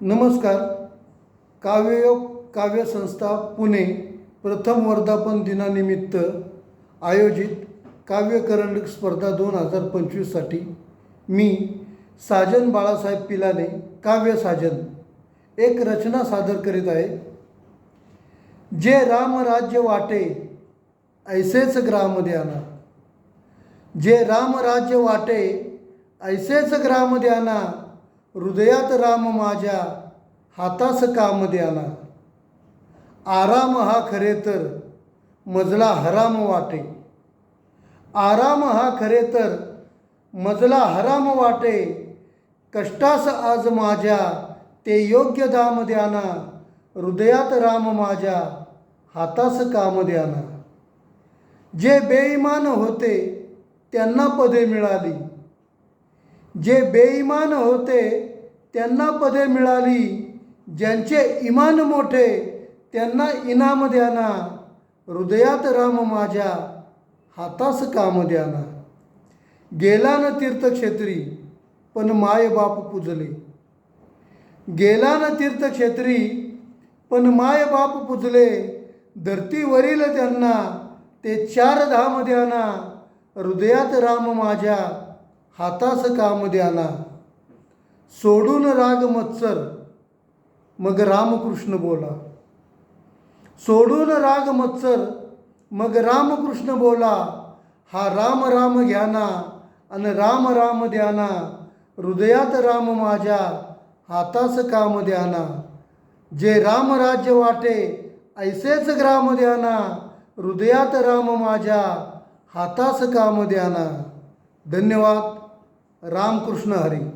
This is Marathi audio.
नमस्कार. काव्ययोग काव्य संस्था पुणे प्रथम वर्धापन दिनानिमित्त आयोजित काव्य करंडक स्पर्धा 2025साठी मी साजन बाळासाहेब पिलाने काव्य साजन एक रचना सादर करीत आहे. जे रामराज्य वाटे ऐसेच ग्राम ध्याना. जे रामराज्य वाटे ऐसेच ग्राम ध्याना. हृदयात राम माझ्या हातास काम द्याना. आराम हा खरे तर मजला हराम वाटे. आराम हा खरे तर मजला हराम वाटे. कष्टास आज माझ्या ते योग्य दाम द्याना. हृदयात राम माझ्या हातास काम द्याना. जे बेईमान होते त्यांना पदे मिळाली. जे बेईमान होते त्यांना पदे मिळाली. ज्यांचे इमान मोठे त्यांना इनाम द्याना. हृदयात राम माझ्या हातास काम द्याना. गेला न तीर्थक्षेत्री पण माय बाप पूजले. गेला न तीर्थक्षेत्री पण माय बाप पूजले. धरतीवरील त्यांना ते चार धाम द्याना. हृदयात राम माझ्या हातास काम द्याना. सोडून राग मत्सर मग रामकृष्ण बोला. सोडून राग मत्सर मग रामकृष्ण बोला. हा राम राम घ्याना आणि राम राम द्याना. हृदयात राम माझ्या हातास काम द्याना. जे रामराज्य वाटे ऐसेच ग्राम द्याना. हृदयात राम माझ्या हातास काम द्याना. धन्यवाद. रामकृष्ण हरी.